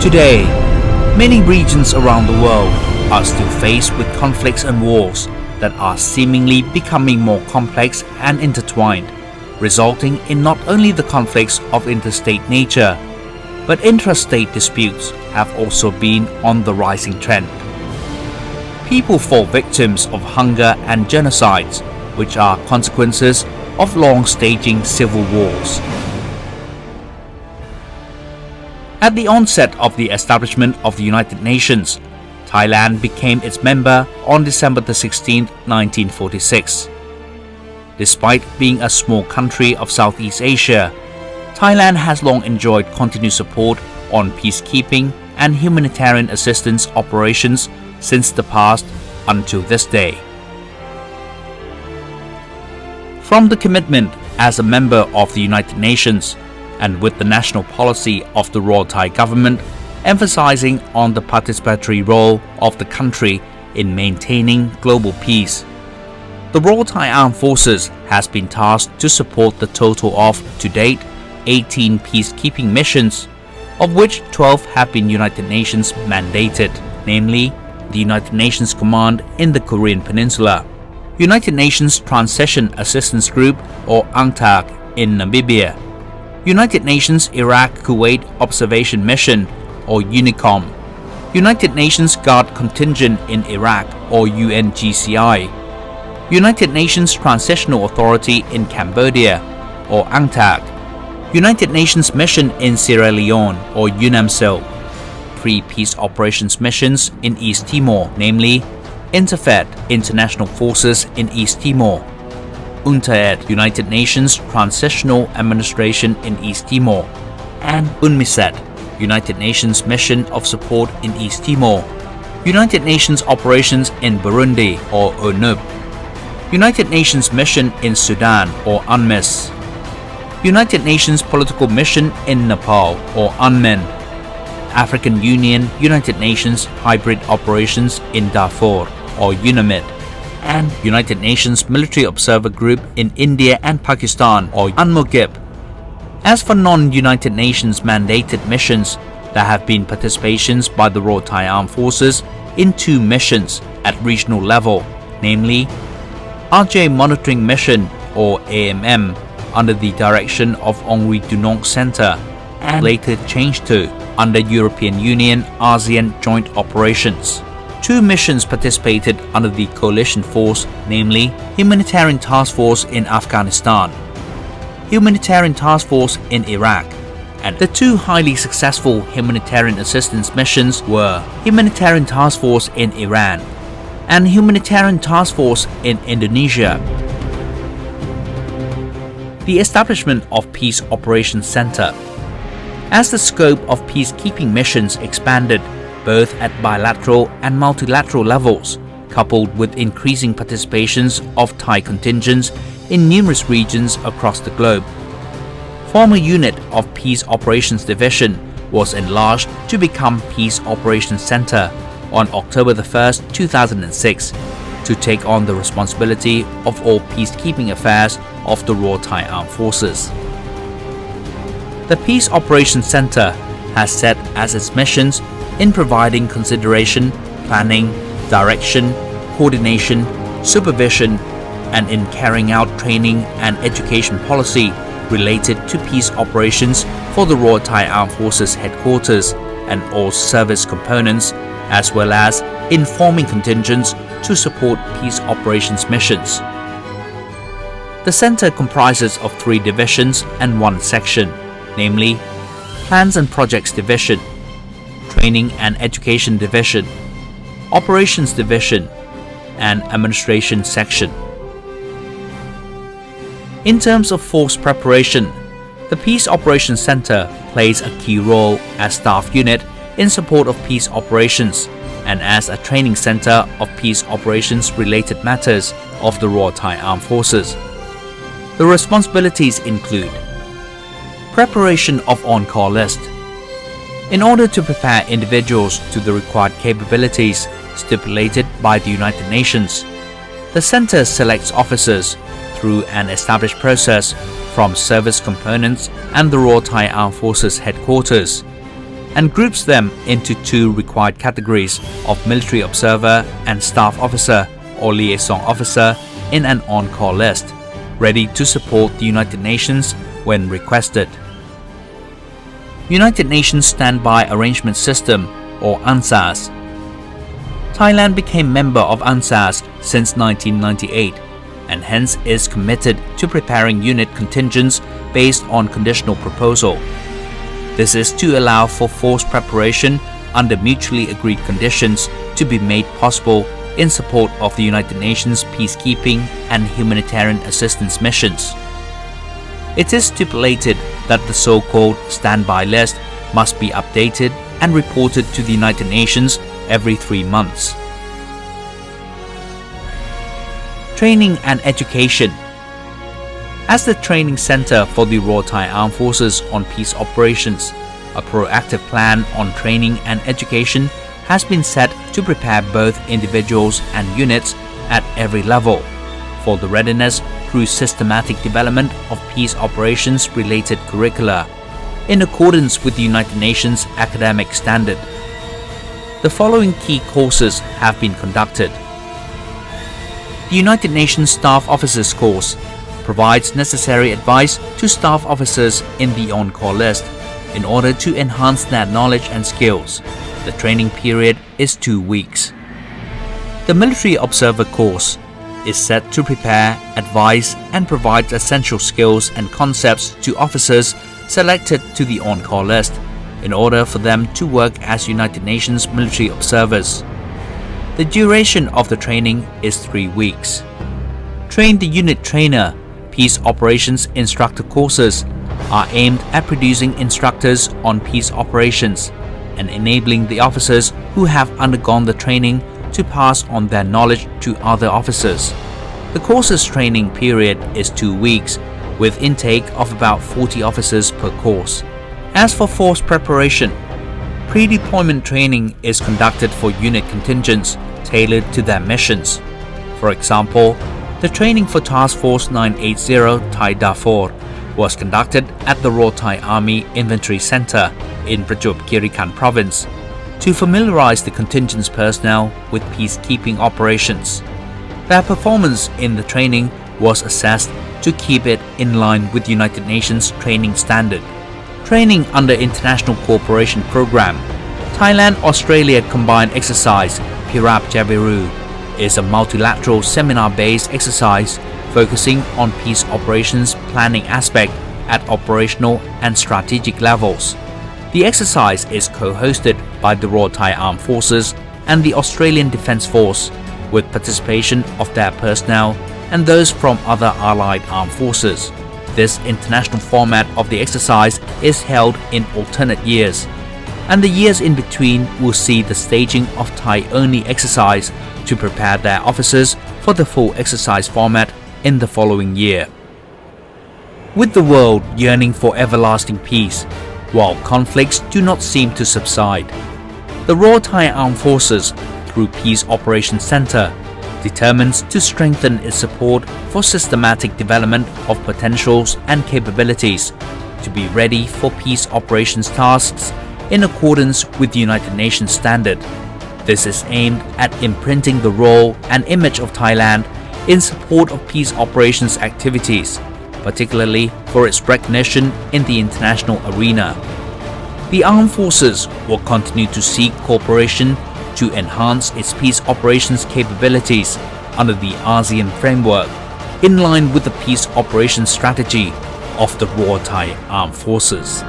Today, many regions around the world are still faced with conflicts and wars that are seemingly becoming more complex and intertwined, resulting in not only the conflicts of interstate nature, but intrastate disputes have also been on the rising trend. People fall victims of hunger and genocides, which are consequences of long-staging civil wars. At the onset of the establishment of the United Nations, Thailand became its member on December 16, 1946. Despite being a small country of Southeast Asia, Thailand has long enjoyed continued support on peacekeeping and humanitarian assistance operations since the past until this day. From the commitment as a member of the United Nations, and with the national policy of the Royal Thai government emphasizing on the participatory role of the country in maintaining global peace, the Royal Thai Armed Forces has been tasked to support the total of, to date, 18 peacekeeping missions, of which 12 have been United Nations mandated, namely the United Nations Command in the Korean Peninsula, United Nations Transition Assistance Group or UNCTAD in Namibia, United Nations Iraq-Kuwait Observation Mission or UNICOM, United Nations Guard Contingent in Iraq or UNGCI, United Nations Transitional Authority in Cambodia or UNCTAD, United Nations Mission in Sierra Leone or UNAMSIL, 3 peace operations missions in East Timor, namely INTERFED International Forces in East Timor, UNTAED United Nations Transitional Administration in East Timor, and UNMISET United Nations Mission of Support in East Timor, United Nations Operations in Burundi or UNUP, United Nations Mission in Sudan or UNMISS, United Nations Political Mission in Nepal or UNMIN, African Union United Nations Hybrid Operations in Darfur or UNAMID, and United Nations Military Observer Group in India and Pakistan or UNMOGIP. As for non-United Nations mandated missions, there have been participations by the Royal Thai Armed Forces in 2 missions at regional level, namely RJ Monitoring Mission or AMM under the direction of Henri Dunant Center and later changed to under European Union ASEAN Joint Operations. 2 missions participated under the coalition force, namely Humanitarian Task Force in Afghanistan, Humanitarian Task Force in Iraq, and the 2 highly successful humanitarian assistance missions were Humanitarian Task Force in Iran and Humanitarian Task Force in Indonesia. The establishment of Peace Operations Center. As the scope of peacekeeping missions expanded, both at bilateral and multilateral levels, coupled with increasing participations of Thai contingents in numerous regions across the globe. Former unit of Peace Operations Division was enlarged to become Peace Operations Center on October 1, 2006, to take on the responsibility of all peacekeeping affairs of the Royal Thai Armed Forces. The Peace Operations Center has set as its missions in providing consideration, planning, direction, coordination, supervision, and in carrying out training and education policy related to peace operations for the Royal Thai Armed Forces headquarters and all service components, as well as informing contingents to support peace operations missions. The center comprises of 3 divisions and 1 section, namely Plans and Projects Division, Training and Education Division, Operations Division, and Administration Section. In terms of force preparation, the Peace Operations Center plays a key role as staff unit in support of peace operations and as a training center of peace operations related matters of the Royal Thai Armed Forces. The responsibilities include preparation of on-call list. In order to prepare individuals to the required capabilities stipulated by the United Nations, the Center selects officers through an established process from service components and the Royal Thai Armed Forces headquarters. and groups them into two required categories of military observer and staff officer or liaison officer in an on-call list, ready to support the United Nations when requested. United Nations Standby Arrangement System or UNSAS. Thailand became member of UNSAS since 1998 and hence is committed to preparing unit contingents based on conditional proposal. This is to allow for force preparation under mutually agreed conditions to be made possible in support of the United Nations peacekeeping and humanitarian assistance missions. It is stipulated that the so-called standby list must be updated and reported to the United Nations every 3 months. Training and education. As the training center for the Royal Thai Armed Forces on peace operations, a proactive plan on training and education has been set to prepare both individuals and units at every level for the readiness through systematic development of peace operations-related curricula, in accordance with the United Nations academic standard. The following key courses have been conducted. The United Nations Staff Officers Course provides necessary advice to staff officers in the on-call list in order to enhance their knowledge and skills. The training period is 2 weeks. The Military Observer Course is set to prepare, advise, and provide essential skills and concepts to officers selected to the on-call list in order for them to work as United Nations military observers. The duration of the training is 3 weeks. Train the Unit Trainer Peace Operations Instructor courses are aimed at producing instructors on peace operations and enabling the officers who have undergone the training to pass on their knowledge to other officers. The course's training period is 2 weeks, with intake of about 40 officers per course. As for force preparation, pre-deployment training is conducted for unit contingents tailored to their missions. For example, the training for Task Force 980 Thai Darfur was conducted at the Royal Thai Army Inventory Center in Prachuap-Khiri-Khan Province to familiarize the contingent's personnel with peacekeeping operations. Their performance in the training was assessed to keep it in line with United Nations training standard. Training under International Cooperation Program, Thailand-Australia Combined Exercise Poc.Rtarf is a multilateral seminar-based exercise focusing on peace operations planning aspect at operational and strategic levels. The exercise is co-hosted by the Royal Thai Armed Forces and the Australian Defence Force, with participation of their personnel and those from other allied armed forces. This international format of the exercise is held in alternate years, and the years in between will see the staging of Thai-only exercise to prepare their officers for the full exercise format in the following year. With the world yearning for everlasting peace, while conflicts do not seem to subside, the Royal Thai Armed Forces, through Peace Operations Center, determines to strengthen its support for systematic development of potentials and capabilities to be ready for peace operations tasks in accordance with the United Nations standard. This is aimed at imprinting the role and image of Thailand in support of peace operations activities, particularly for its recognition in the international arena. The armed forces will continue to seek cooperation to enhance its peace operations capabilities under the ASEAN framework, in line with the peace operations strategy of the Royal Thai Armed Forces.